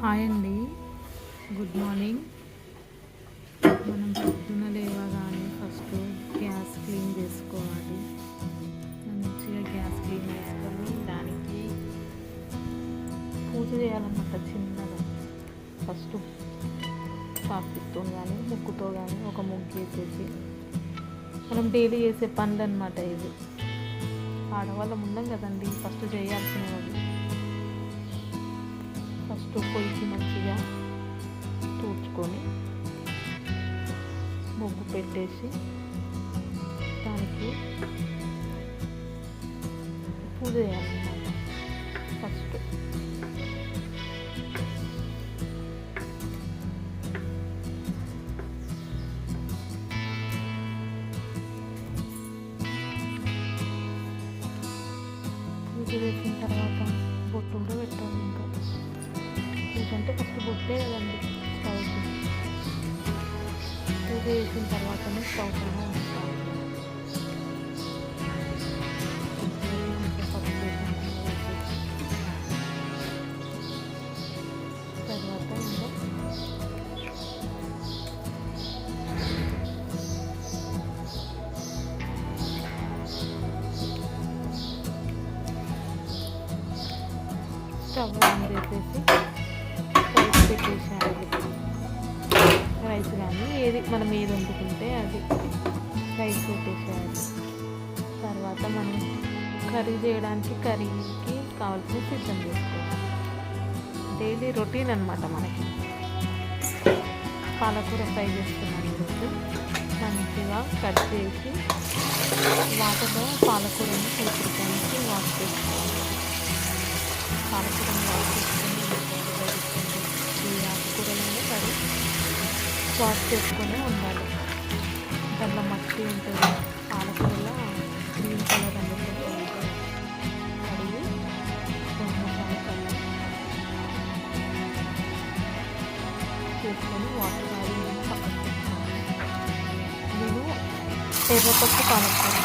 Hi అండి, good morning. మనం పొద్దున లేవగానే ఫస్ట్ గ్యాస్ క్లీన్ చేసుకోవాలి. మంచిగా గ్యాస్ క్లీన్ చేసుకొని దానికి పూజ చేయాలన్నమాట. చిన్నగా ఫస్ట్ చాక్పీస్తో కానీ ముగ్గుతో కానీ ఒక ముగ్గు వేసేసి మనం డైలీ చేసే పనులు అనమాట. ఇది ఆడవాళ్ళం ఉన్నాం కదండి, ఫస్ట్ చేయాల్సినవి. ఫస్ట్ పొయ్యికి మంచిగా తూడ్చుకొని ముగ్గు పెట్టేసి దానికి పూజ చేయాలన్నమాట. ఫస్ట్ పూజ చేసిన తర్వాత బొట్టు కూడా పెట్టాలి. ఇంకా పూజ అంటే ఫస్ట్ బొట్టే కదండి. స్టవ్కి పూజ చేసిన తర్వాతనే స్టవ్ పైన ఉంచుతాను. తర్వాత ఇంకా స్టవ్ ఆన్ చేసేసి రైస్ పెట్టేసేయాలి. రైస్ కానీ మనం ఏది వండుకుంటే అది రైస్ పెట్టేసేయాలి. తర్వాత మనం కర్రీ చేయడానికి కర్రీకి కావాల్సిన సిద్ధం చేసుకోవాలి. డైలీ రొటీన్ అనమాట మనకి. పాలకూర ఫ్రై చేస్తున్నాను ఈరోజు. మంచిగా కట్ చేసి వాటర్లో పాలకూరని తీసుకొని వాష్ చేసుకోవాలి. పాలకూరని వాష్ చేసుకొని ఈ ఆకుకూరలను కర్రీ వాష్ చేసుకొని ఉండాలి. దాంట్లో మట్టి ఉంటుంది. పాలకూరలో గ్రీన్ కలర్ అనేది కడిగి 2-3 సార్లు చేసుకొని వాటర్ కాడి పక్కన పెట్టుకోవాలి. నేను ఎర్రపప్పు పాలకూర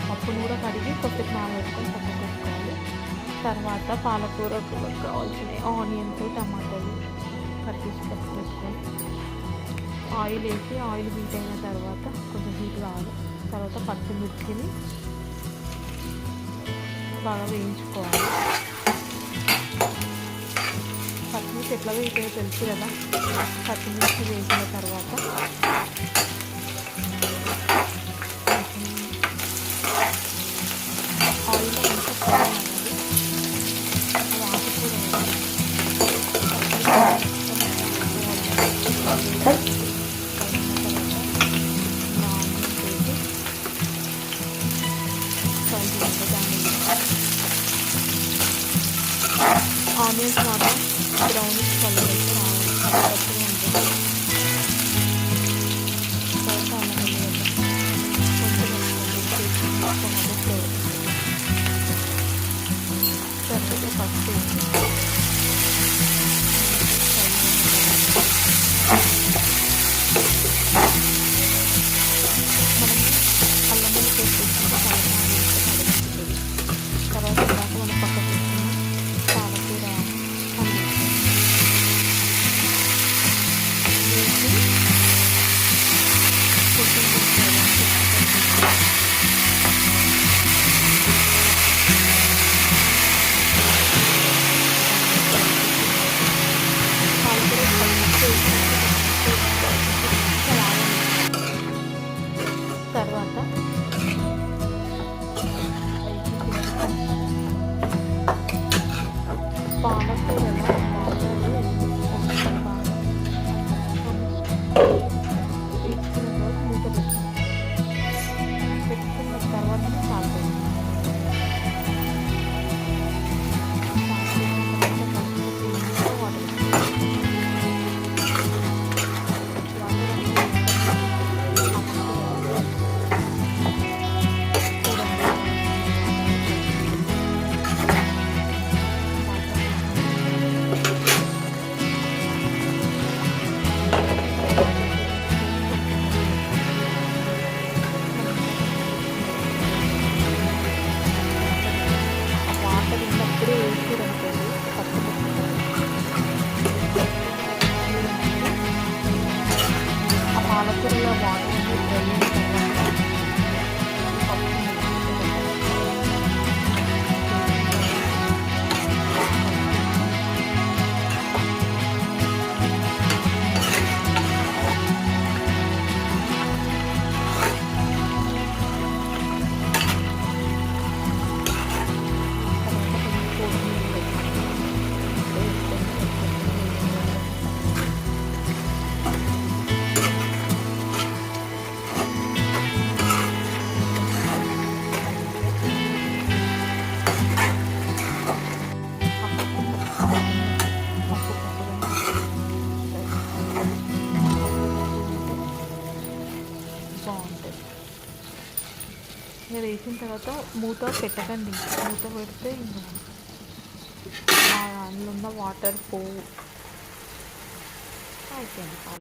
పప్పును కూడా కడిగి కొద్దిగా నానబెట్టుకొని పక్కన పెట్టుకోవాలి. తర్వాత పాలకూరకు కావాల్సిన ఆనియన్స్, టమాటాలు కట్ చేసి పక్కన పెట్టుకొని ఆయిల్ వేసి ఆయిల్ హీట్ అయిన తర్వాత కొంచెం హీట్ కావాలి. తర్వాత పచ్చిమిర్చిని బాగా వేయించుకోవాలి. పచ్చిమిర్చి ఎట్లా వేయించాలో తెలుసు కదా. పచ్చిమిర్చి వేసిన తర్వాత ఆయిల్లో కొంచెం ఫ్రై అవ్వాలి. ఆనియన్స్ మాత్రం బ్రౌనిష్ కలర్ అయితే రావాలి. పచ్చిగా ఉంటుంది. తర్వాత అల్లం తర్వాత పసుపు మనం అల్లం పేస్ట్ వేసుకుంటే కడుగుతుంది. తర్వాత ఇందాక మనం పక్కకు వేసుకున్న పాలకూర వేసి కొంచెం తర్వాత పాలకూరలో మూత పెట్టుకున్న తర్వాత చాలు. వేసిన తర్వాత మూత పెట్టకండి. మూత పెడితే ఇంకా అందులో ఉన్న వాటర్ పోవు. అయిపోయింది.